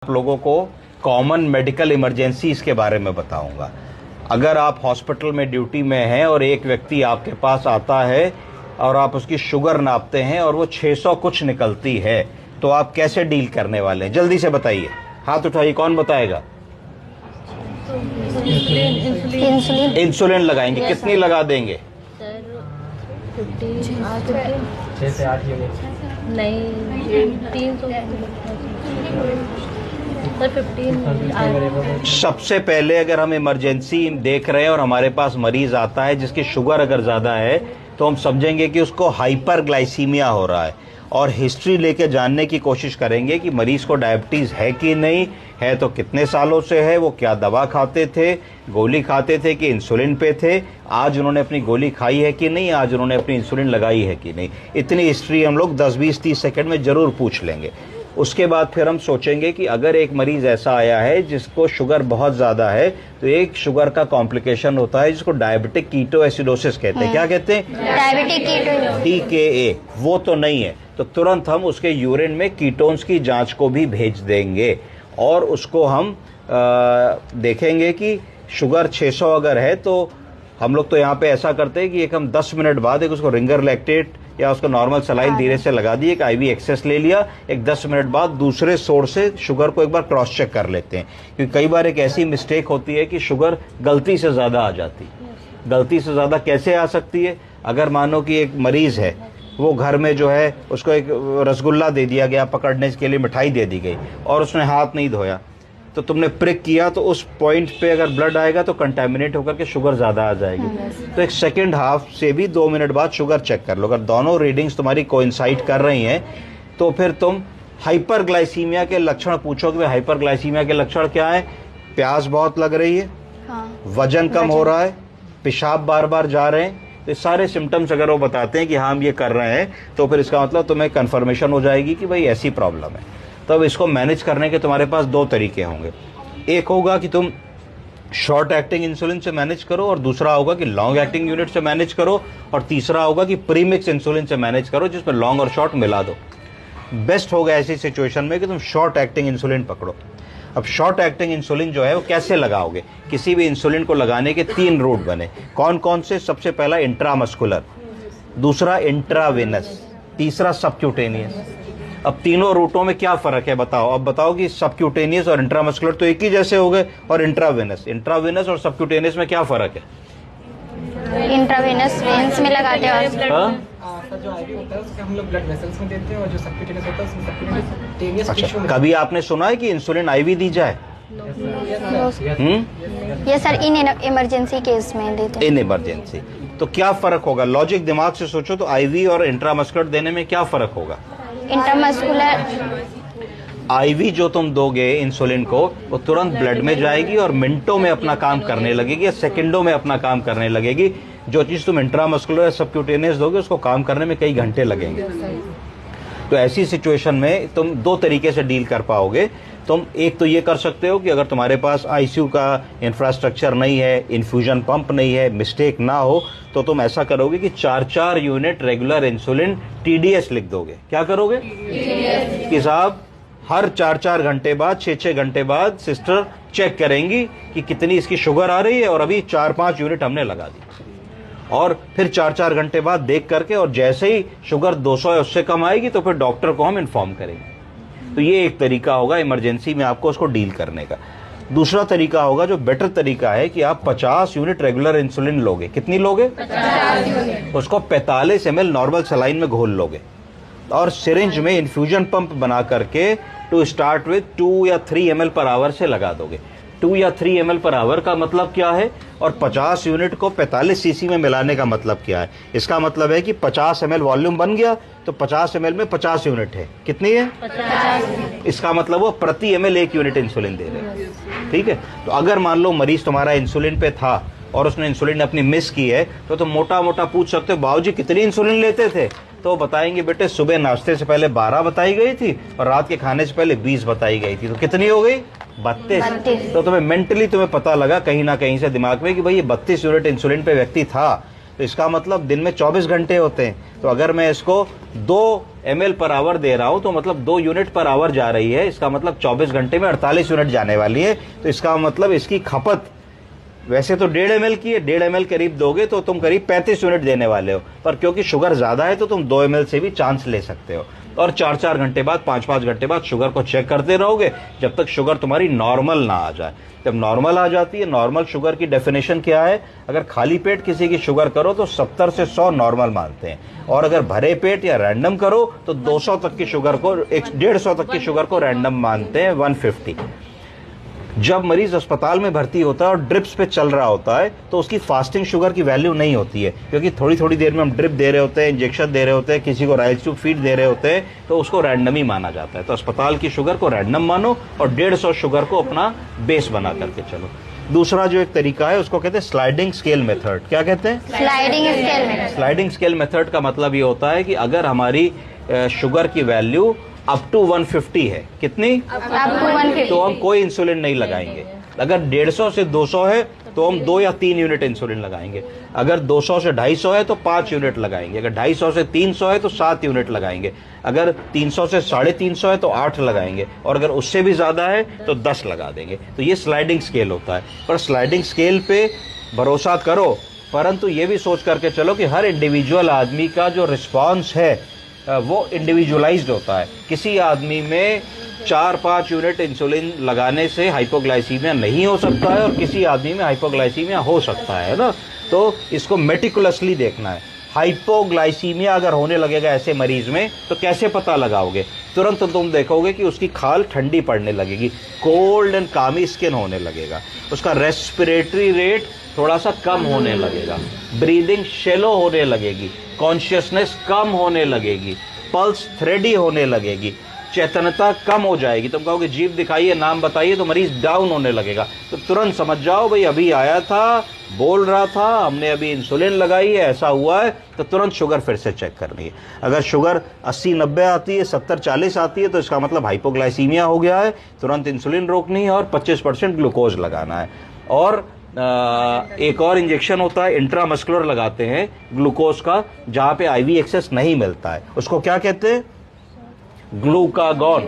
आप लोगों को कॉमन मेडिकल इमरजेंसीज के बारे में बताऊंगा। अगर आप हॉस्पिटल में ड्यूटी में हैं और एक व्यक्ति आपके पास आता है और आप उसकी शुगर नापते हैं और वो 600 कुछ निकलती है, तो आप कैसे डील करने वाले हैं? जल्दी से बताइए, हाथ उठाइए, कौन बताएगा? इंसुलिन लगाएंगे। कितनी लगा देंगे? सबसे पहले अगर हम इमरजेंसी देख रहे हैं और हमारे पास मरीज आता है जिसकी शुगर अगर ज्यादा है, तो हम समझेंगे कि उसको हाइपरग्लाइसीमिया हो रहा है और हिस्ट्री लेके जानने की कोशिश करेंगे कि मरीज को डायबिटीज है कि नहीं है, तो कितने सालों से है, वो क्या दवा खाते थे, गोली खाते थे कि इंसुलिन पे थे, आज उन्होंने अपनी गोली खाई है कि नहीं, आज उन्होंने अपनी इंसुलिन लगाई है कि नहीं। इतनी हिस्ट्री हम लोग 10, 20, 30 सेकंड में जरूर पूछ लेंगे। उसके बाद फिर हम सोचेंगे कि अगर एक मरीज ऐसा आया है जिसको शुगर बहुत ज्यादा है, तो एक शुगर का कॉम्प्लिकेशन होता है जिसको डायबिटिक कीटोएसिडोसिस कहते हैं। क्या कहते हैं? डायबिटिक कीटो, DKA। वो तो नहीं है, तो तुरंत हम उसके यूरिन में कीटोन्स की जांच को भी भेज देंगे और उसको हम देखेंगे कि शुगर 600 अगर है, तो हम लोग तो यहाँ पे ऐसा करते हैं कि एक हम 10 मिनट बाद एक उसको रिंगर लैक्टेट या उसको नॉर्मल सलाइन धीरे से लगा दी, एक IV एक्सेस ले लिया, एक 10 मिनट बाद दूसरे सोर्स से शुगर को एक बार क्रॉस चेक कर लेते हैं। क्योंकि कई बार एक ऐसी मिस्टेक होती है कि शुगर गलती से ज्यादा आ जाती है। गलती से ज्यादा कैसे आ सकती है? अगर मानो कि एक मरीज है, वो घर में जो है उसको एक रसगुल्ला दे दिया गया पकड़ने के लिए, मिठाई दे दी गई और उसने हाथ नहीं धोया, तो तुमने प्रिक किया, तो उस पॉइंट पे अगर ब्लड आएगा तो कंटामिनेट होकर के शुगर ज्यादा आ जाएगी। तो एक सेकंड हाफ से भी 2 मिनट बाद शुगर चेक कर लो। अगर दोनों रीडिंग्स तुम्हारी कोइंसाइड कर रही हैं, तो फिर तुम हाइपरग्लाइसीमिया के लक्षण पूछोगे। भाई हाइपरग्लाइसीमिया के लक्षण क्या है? प्यास बहुत लग रही है, वजन कम हो रहा है, पेशाब बार बार जा रहे हैं, तो सारे सिम्टम्स अगर वो बताते हैं कि हाँ हम ये कर रहे हैं, तो फिर इसका मतलब तुम्हें कन्फर्मेशन हो जाएगी कि भाई ऐसी प्रॉब्लम है। तब इसको मैनेज करने के तुम्हारे पास 2 तरीके होंगे। एक होगा कि तुम शॉर्ट एक्टिंग इंसुलिन से मैनेज करो, और दूसरा होगा कि लॉन्ग एक्टिंग यूनिट से मैनेज करो, और तीसरा होगा कि प्रीमिक्स इंसुलिन से मैनेज करो जिसमें लॉन्ग और शॉर्ट मिला दो। बेस्ट होगा ऐसी सिचुएशन में कि तुम शॉर्ट एक्टिंग इंसुलिन पकड़ो। अब शॉर्ट एक्टिंग इंसुलिन जो है वो कैसे लगाओगे? किसी भी इंसुलिन को लगाने के 3 रूट बने। कौन कौन से? सबसे पहला इंट्रामस्कुलर, दूसरा इंट्रावेनस, तीसरा सबक्यूटेनियस। अब तीनों रूटों में क्या फर्क है बताओ? अब बताओ कि सबक्यूटेनियस और इंट्रामस्कुलर तो एक ही जैसे हो गए, और इंट्रावेनस और सबक्यूटेनियस में क्या फर्क है? इंट्रावेनस वेन्स में लगाते हैं, और जो आईवी होता है उसको हम लोग ब्लड वेसल्स में देते हैं, और जो सबक्यूटेनियस होता है उसमें सबक्यूटेनियस टिश्यू में। कभी आपने सुना है कि इंसुलिन IV दी जाए? ये सर इन इमरजेंसी केस में देते हैं। In emergency. तो क्या फर्क होगा? लॉजिक दिमाग से सोचो, तो IV और इंट्रामस्कुलर देने में क्या फर्क होगा? इंट्रामस्कुलर IV जो तुम दोगे इंसुलिन को, वो तुरंत ब्लड में जाएगी और मिनटों में अपना काम करने लगेगी या सेकंडों में अपना काम करने लगेगी। जो चीज तुम इंट्रामस्कुलर या सबक्यूटेनियस दोगे उसको काम करने में कई घंटे लगेंगे। तो ऐसी सिचुएशन में तुम 2 तरीके से डील कर पाओगे। तुम एक तो ये कर सकते हो कि अगर तुम्हारे पास ICU का इंफ्रास्ट्रक्चर नहीं है, इन्फ्यूजन पंप नहीं है, मिस्टेक ना हो, तो तुम ऐसा करोगे कि 4-4 यूनिट रेगुलर इंसुलिन TDS लिख दोगे। क्या करोगे? कि साहब हर 4-4 घंटे बाद, 6-6 घंटे बाद सिस्टर चेक करेंगी कि कितनी इसकी शुगर आ रही है, और अभी 4-5 यूनिट हमने लगा दी। और फिर 4-4 घंटे बाद देख करके, और जैसे ही शुगर 200 है उससे कम आएगी, तो फिर डॉक्टर को हम इन्फॉर्म करेंगे। तो ये एक तरीका होगा इमरजेंसी में आपको उसको डील करने का। दूसरा तरीका होगा, जो बेटर तरीका है, कि आप 50 यूनिट रेगुलर इंसुलिन लोगे। कितनी लोगे? 50 यूनिट। उसको 45 ml नॉर्मल सलाइन में घोल लोगे और सिरिंज में इन्फ्यूजन पंप बना करके टू स्टार्ट विद 2 या 3 ml पर आवर से लगा दोगे। 2 या 3 ml पर आवर का मतलब क्या है, और 50 यूनिट को 45 cc में मिलाने का मतलब क्या है? इसका मतलब है कि 50 ml वॉल्यूम बन गया, तो 50 ml में 50 यूनिट है। कितनी है? 50। इसका मतलब वो प्रति ml 1 यूनिट इंसुलिन दे रहे हैं। ठीक है। तो अगर मान लो मरीज तुम्हारा इंसुलिन पे था और उसने इंसुलिन अपनी मिस की है, तो तुम मोटा मोटा पूछ सकते हो, बाबूजी कितनी इंसुलिन लेते थे? तो बताएंगे बेटे सुबह नाश्ते से पहले 12 बताई गई थी और रात के खाने से पहले 20 बताई गई थी। तो कितनी हो गई? 32। तो तुम्हें मेंटली तुम्हें पता लगा कहीं ना कहीं से दिमाग में कि भाई ये 32 यूनिट इंसुलिन पे व्यक्ति था। तो इसका मतलब दिन में 24 घंटे होते हैं। तो अगर मैं इसको 2 ml पर आवर दे रहा हूं तो मतलब 2 यूनिट पर आवर जा रही है, इसका मतलब 24 घंटे में 48 यूनिट जाने वाली है। तो इसका मतलब इसकी खपत वैसे तो 1.5 ml की है, 1.5 ml करीब दोगे तो तुम करीब 35 यूनिट देने वाले हो, पर क्योंकि शुगर ज्यादा है तो तुम 2 ml से भी चांस ले सकते हो। और 4-4 घंटे बाद, 5-5 घंटे बाद शुगर को चेक करते रहोगे जब तक शुगर तुम्हारी नॉर्मल ना आ जाए। जब नॉर्मल आ जाती है, नॉर्मल शुगर की डेफिनेशन क्या है, अगर खाली पेट किसी की शुगर करो तो 70 से 100 नॉर्मल मानते हैं, और अगर भरे पेट या रैंडम करो तो 200 तक की शुगर को, 150 तक की शुगर को रैंडम मानते हैं, 150। जब मरीज अस्पताल में भर्ती होता है और ड्रिप्स पे चल रहा होता है तो उसकी फास्टिंग शुगर की वैल्यू नहीं होती है, क्योंकि थोड़ी थोड़ी देर में हम ड्रिप दे रहे होते हैं, इंजेक्शन दे रहे होते हैं, किसी को राइस ट्यूब फीड दे रहे होते हैं, तो उसको रैंडम ही माना जाता है। तो अस्पताल की शुगर को रैंडम मानो और 150 शुगर को अपना बेस बना करके चलो। दूसरा जो एक तरीका है उसको कहते हैं स्लाइडिंग स्केल मेथड। क्या कहते हैं? स्लाइडिंग स्केल में। स्लाइडिंग स्केल मेथड का मतलब ये होता है कि अगर हमारी शुगर की वैल्यू अप टू 150 है, कितनी? अप टू 150, तो हम कोई इंसुलिन नहीं लगाएंगे। अगर 150 से 200 है तो हम 2 या 3 यूनिट इंसुलिन लगाएंगे। अगर 200 से 250 है तो 5 यूनिट लगाएंगे। अगर 250 से 300 है तो 7 यूनिट लगाएंगे। अगर 300 से 350 है तो 8 लगाएंगे, और अगर उससे भी ज्यादा है तो 10 लगा देंगे। तो ये स्लाइडिंग स्केल होता है। पर स्लाइडिंग स्केल पे भरोसा करो, परंतु ये भी सोच करके चलो कि हर इंडिविजुअल आदमी का जो रिस्पॉन्स है वो इंडिविजुअलाइज्ड होता है। किसी आदमी में 4-5 यूनिट इंसुलिन लगाने से हाइपोग्लाइसीमिया नहीं हो सकता है, और किसी आदमी में हाइपोग्लाइसीमिया हो सकता है ना। तो इसको मेटिकुलसली देखना है। हाइपोग्लाइसीमिया अगर होने लगेगा ऐसे मरीज में तो कैसे पता लगाओगे? तुरंत तुम देखोगे कि उसकी खाल ठंडी पड़ने लगेगी, कोल्ड एंड कामी स्किन होने लगेगा, उसका रेस्पिरेटरी रेट थोड़ा सा कम होने लगेगा, ब्रीदिंग शेलो होने लगेगी, कॉन्शियसनेस कम होने लगेगी, पल्स थ्रेडी होने लगेगी, चेतनता कम हो जाएगी। तुम कहोगे जीभ दिखाइए, नाम बताइए, तो मरीज डाउन होने लगेगा। तो तुरंत समझ जाओ भाई अभी आया था, बोल रहा था, हमने अभी इंसुलिन लगाई है, ऐसा हुआ है, तो तुरंत शुगर फिर से चेक करनी है। अगर शुगर 80-90 आती है, 70-40 आती है, तो इसका मतलब हाइपोग्लाइसीमिया हो गया है, तुरंत इंसुलिन रोकनी है और 25% ग्लूकोज लगाना है। और एक और इंजेक्शन होता है, इंट्रामस्कुलर लगाते हैं ग्लूकोज का, जहां पे आईवी एक्सेस नहीं मिलता है, उसको क्या कहते हैं? ग्लूकागॉन।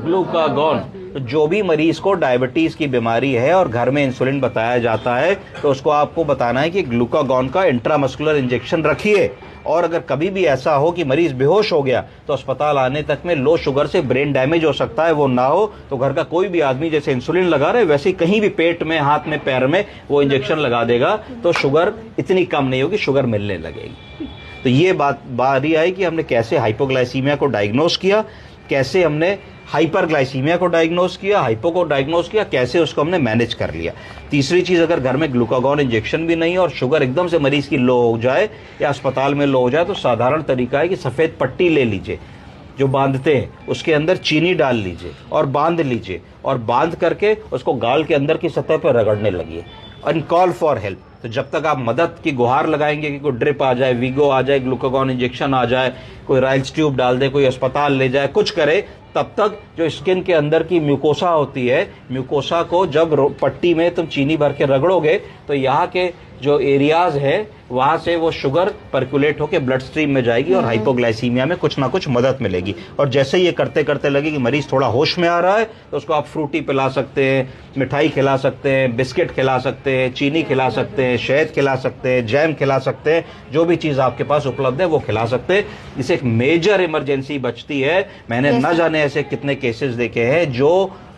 ग्लूकागॉन। तो जो भी मरीज को डायबिटीज की बीमारी है और घर में इंसुलिन बताया जाता है तो उसको आपको बताना है कि ग्लूकागॉन का इंट्रामस्कुलर इंजेक्शन रखिए। और अगर कभी भी ऐसा हो कि मरीज बेहोश हो गया तो अस्पताल आने तक में लो शुगर से ब्रेन डैमेज हो सकता है, वो ना हो तो घर का कोई भी आदमी जैसे इंसुलिन लगा रहे वैसे कहीं भी पेट में, हाथ में, पैर में वो इंजेक्शन लगा देगा, तो शुगर इतनी कम नहीं होगी, शुगर मिलने लगेगी। तो ये बारी आई कि हमने कैसे हाइपोग्लाइसीमिया को डायग्नोस किया, कैसे हमने हाइपरग्लाइसीमिया को डायग्नोस किया, हाइपो को डायग्नोस किया, कैसे उसको हमने मैनेज कर लिया। तीसरी चीज, अगर घर में ग्लूकागॉन इंजेक्शन भी नहीं और शुगर एकदम से मरीज की लो हो जाए या अस्पताल में लो हो जाए, तो साधारण तरीका है कि सफेद पट्टी ले लीजिए जो बांधते हैं, उसके अंदर चीनी डाल लीजिए और बांध लीजिए, और बांध करके उसको गाल के अंदर की सतह पर रगड़ने लगिए एंड कॉल फॉर हेल्प। तो जब तक आप मदद की गुहार लगाएंगे कि कोई ड्रिप आ जाए, वीगो आ जाए, ग्लूकागॉन इंजेक्शन आ जाए, कोई राइल्स ट्यूब डाल दे, कोई अस्पताल ले जाए, कुछ करे, तब तक जो स्किन के अंदर की म्यूकोसा होती है, म्यूकोसा को जब पट्टी में तुम चीनी भर के रगड़ोगे तो यहाँ के जो एरियाज है वहां से वो शुगर पर्कुलेट होकर ब्लड स्ट्रीम में जाएगी और हाइपोग्लाइसीमिया में कुछ ना कुछ मदद मिलेगी। और जैसे ये करते करते लगे कि मरीज थोड़ा होश में आ रहा है तो उसको आप फ्रूटी पिला सकते हैं, मिठाई खिला सकते हैं, बिस्किट खिला सकते हैं, चीनी खिला सकते हैं, शहद खिला सकते हैं, जैम खिला सकते हैं, जो भी चीज आपके पास उपलब्ध है वो खिला सकते हैं। इससे एक मेजर इमरजेंसी बचती है। मैंने न जाने ऐसे कितने केसेस देखे हैं जो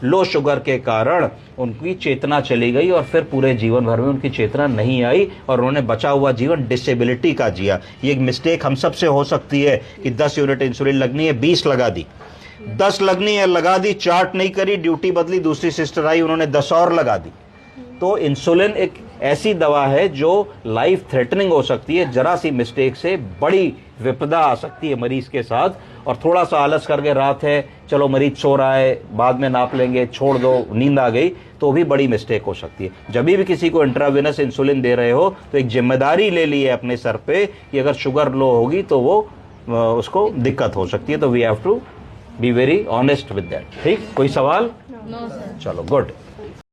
लो शुगर के कारण उनकी चेतना चली गई और फिर पूरे जीवन भर में उनकी चेतना नहीं आई और उन्होंने बचा हुआ जीवन डिसेबिलिटी का जिया। ये एक मिस्टेक हम सब से हो सकती है कि 10 यूनिट इंसुलिन लगनी है, 20 लगा दी, 10 लगनी है लगा दी, चार्ट नहीं करी, ड्यूटी बदली, दूसरी सिस्टर आई उन्होंने 10 और लगा दी। तो इंसुलिन एक ऐसी दवा है जो लाइफ थ्रेटनिंग हो सकती है, जरा सी मिस्टेक से बड़ी विपदा आ सकती है मरीज के साथ। और थोड़ा सा आलस करके, रात है, चलो मरीज सो रहा है, बाद में नाप लेंगे, छोड़ दो, नींद आ गई, तो भी बड़ी मिस्टेक हो सकती है। जब भी किसी को इंट्रावेनस इंसुलिन दे रहे हो तो एक जिम्मेदारी ले ली है अपने सर पे कि अगर शुगर लो होगी तो वो उसको दिक्कत हो सकती है। तो we have to be very honest with that. ठीक, कोई सवाल? No sir. चलो गुड।